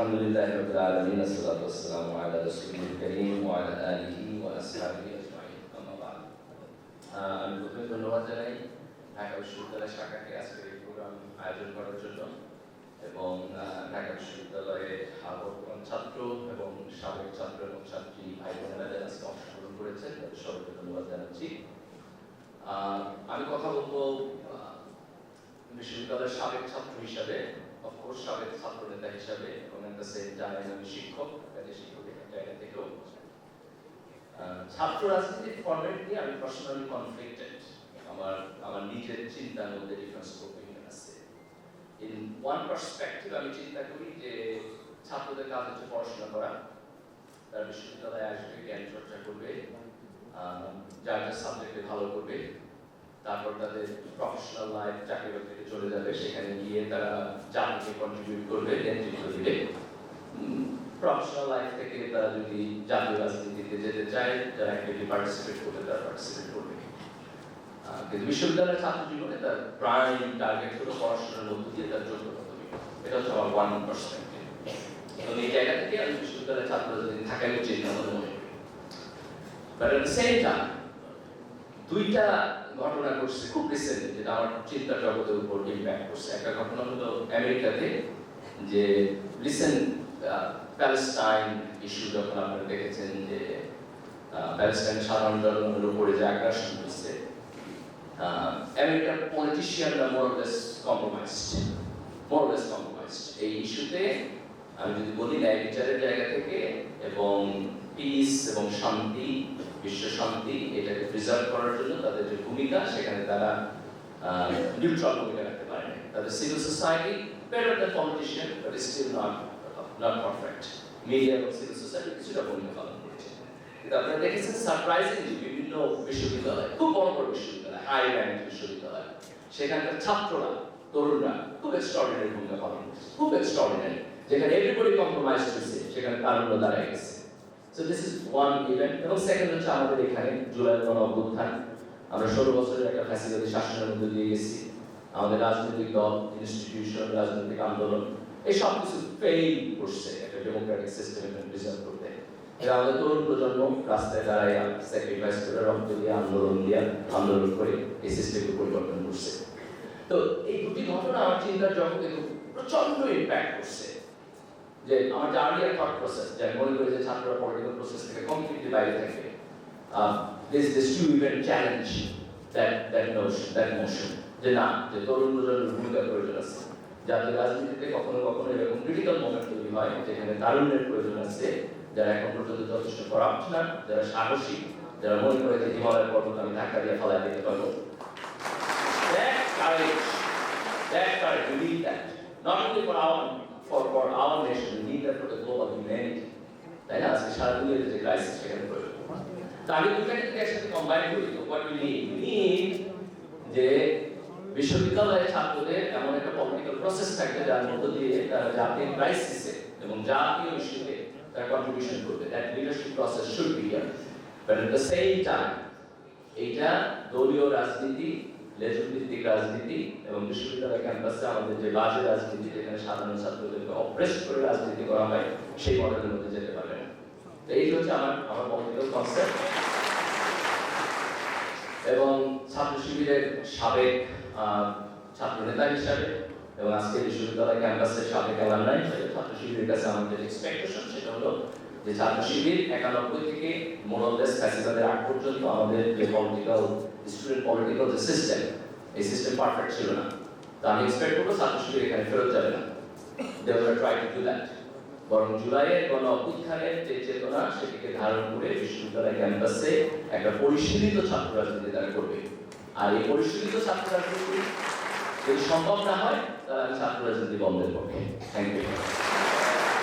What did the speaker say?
আলহামদুলিল্লাহি রাব্বিল আলামিন আসসালাতু ওয়াসসালামু আলা রাসূলিল কারীম ওয়া আলা আলিহি ওয়া আসহাবিহি আজমাইন আম্মা বা'দ। আমি প্রথমে ধন্যবাদ জানাই ঢাকা বিশ্ববিদ্যালয় শাখাকে আজকের এই প্রোগ্রাম আয়োজন করার জন্য এবং ঢাকা বিশ্ববিদ্যালয়ের বর্তমান ছাত্র এবং সাবেক ছাত্র এবং ছাত্রী ভাই বোনেরা যারা আজকে অংশগ্রহণ করেছেন তাদের সবাইকে ধন্যবাদ জানাচ্ছি। আমি কথা বলবো বিশ্ববিদ্যালয়ের সাবেক ছাত্র হিসাবে, অফকোর্স সাবেক ছাত্র নেতা হিসাবে এবং একটা সেম টাইম আমি শিক্ষক, কাজে শিক্ষকের জায়গা থেকেও। ছাত্র রাজনীতির ফরম্যাট নিয়ে আমি পার্সোনালি কনফ্লিক্টেড। আমার নিজের চিন্তার মধ্যে ডিফারেন্স ওপিনিয়ন আছে। ইন ওয়ান পার্সপেক্টিভ আমি চিন্তা করি যে ছাত্রদের কাজ হচ্ছে পড়াশোনা করা, তারা বিশ্ববিদ্যালয়ে আসবে, জ্ঞান চর্চা করবে, যার যার সাবজেক্টে ভালো করবে, তারপর তাদের প্রফেশনাল লাইফ চাকরি বাকরিতে চলে যাবে, সেখানে গিয়ে তারা জাতিকে কন্ট্রিবিউট করবে, নেতৃত্ব দিবে। প্রফেশনাল লাইফ থেকে তারা যদি জাতীয় রাজনীতিতে যেতে চায়, যারা অ্যাক্টিভলি পার্টিসিপেট করবে তারা পার্টিসিপেট করবে। কিন্তু বিশ্ববিদ্যালয়ের ছাত্র জীবনে তার প্রাইম টার্গেট হলো পড়াশোনার মধ্য দিয়ে তার যোগ্যতা তৈরি। এটা হচ্ছে আমার ওয়ান পার্সপেক্টিভ। এবং এই জায়গা থেকে আমি বিশ্ববিদ্যালয়ের ছাত্র রাজনীতি থাকাই উচিত না মনে করি। But at the same time দুইটা ঘটনা ঘটছে খুব রিসেন্টলি, যেটা আমার চিন্তার জগতের উপর ইম্প্যাক্ট করছে। একটা ঘটনা হলো আমেরিকাতে, যে রিসেন্ট প্যালেস্টাইন ইস্যু যখন আপনারা দেখেছেন যে প্যালেস্টাইনের সাধারণ জনগণের উপরে যে আগ্রাসন হচ্ছে, আমেরিকার পলিটিশিয়ানরা মোরলেস কম্প্রোমাইজড এই ইস্যুতে। আমি যদি বলি ন্যায় বিচারের জায়গা থেকে এবং পিস এবং শান্তি, বিশ্ব শান্তি, এটাকে প্রিজার্ভ করার জন্য তাদের যে ভূমিকা, সেখানে তারা নিউট্রাল ভূমিকা রাখতে পারে না। তাদের civil society better than politician, but still not perfect. Media এবং সিভিল সোসাইটি কিছুটা ভূমিকা পালন করেছে। কিন্তু আপনারা দেখেছেন সারপ্রাইজিংলি বিভিন্ন বিশ্ববিদ্যালয়, খুব বড় বড় বিশ্ববিদ্যালয়, হাই র্যাঙ্ক বিশ্ববিদ্যালয়, সেখানকার ছাত্ররা, তরুণরা খুব এক্সট্রাঅর্ডিনারি ভূমিকা পালন করছে, খুব এক্সট্রাঅর্ডিনারি। যেখানে এভরিবডি কম্প্রোমাইজ হয়েছে, সেখানে তারুণ্য দাঁড়ায় গেছে। So this is one event. এবং সেকেন্ড হচ্ছে আমাদের এখানে জুলাই গণ-অভ্যুত্থান। আমরা 16 বছরের একটা ফ্যাসিবাদী শাসনের মধ্যে দিয়ে গেছি। আমাদের রাজনৈতিক দল, ইনস্টিটিউশন, রাজনৈতিক আন্দোলন, এই সব কিছু ফেইল করছে একটা ডেমোক্রেটিক সিস্টেম প্রিজার্ভ করতে। এটা আমাদের তরুণ প্রজন্ম রাস্তায় দাঁড়ায় স্যাক্রিফাইস করে, রক্ত দিয়ে, আন্দোলন করে এই সিস্টেমকে পরিবর্তন করছে। তো এই দুটি ঘটনা আমার চিন্তার জগতে প্রচন্ড ইম্প্যাক্ট করছে। যে আমার যে আর্লিয়ার থট প্রসেস, যে আমি মনে করি যে ছাত্ররা পলিটিক্যাল প্রসেস থেকে কমপ্লিটলি বাইরে থাকবে, this two event challenge that notion যে না, যে তরুণ প্রজন্মের ভূমিকার প্রয়োজন আছে। জাতীয় রাজনীতিতে কখনো কখনো এরকম ক্রিটিক্যাল মোমেন্ট তৈরি হয় যেখানে তারুণ্যের প্রয়োজন আছে, যারা এখন পর্যন্ত যথেষ্ট করাপ্ট না, যারা সাহসী, যারা মনে করে যে হিমালয়ের পর্বত আমি ধাক্কা দিয়ে ফেলাই দিতে পারবো। That courage, we need that. Not only for our nation, we need that for the global humanity. তাই না? আজকে সারা দুনিয়াতে যে ক্রাইসিস, সেখানে প্রয়োজন। তো আমি দুটাকে যদি একসাথে কম্বাইন করি, তো what we need যে বিশ্ববিদ্যালয়ের ছাত্রদের এমন একটা পলিটিক্যাল প্রসেস থাকবে যার মধ্য দিয়ে তারা জাতীয় ক্রাইসিসে এবং জাতীয় ইস্যুতে তারা কন্ট্রিবিউশন করবে। That leadership process should be here. But at the same time এইটা দলীয় রাজনীতি, লেজভিত্তিক রাজনীতি এবং বিশ্ববিদ্যালয় ক্যাম্পাসে আমাদের যে বাজে রাজনীতি, যেখানে সাধারণ ছাত্রদেরকে অপ্রেস করে রাজনীতি করা হয়, সেই মডেলের মধ্যে যেতে পারবে না। তো এই হচ্ছে আমার পলিটিক্যাল কনসেপ্ট। এবং ছাত্র শিবিরের সাবেক ছাত্র নেতা হিসাবে এবং আজকে বিশ্ববিদ্যালয় ক্যাম্পাসের সাবেক অ্যালামনাই হিসেবে ছাত্র শিবিরের কাছে আমাদের এক্সপেকটেশন সেটা হলো যে ছাত্র শিবির 91 থেকে মোরলেস ফ্যাসিবাদের আগ পর্যন্ত আমাদের যে স্টুডেন্ট পলিটিক্যাল যে সিস্টেম, এই সিস্টেম পারফেক্ট ছিল না। তো আমি এক্সপেক্ট করবো ছাত্র শিবির এখানে ফেরত যাবে না। They will try to do that. বরং জুলাইয়ের গণ-অভ্যুত্থানের যে চেতনা, সেটিকে ধারণ করে বিশ্ববিদ্যালয় ক্যাম্পাসে একটা পরিশীলিত ছাত্র রাজনীতি তারা করবে। আর এই পরিশীলিত ছাত্র রাজনীতি যদি সম্ভব না হয়, তাহলে আমি ছাত্র রাজনীতি বন্ধের পক্ষে। Thank you.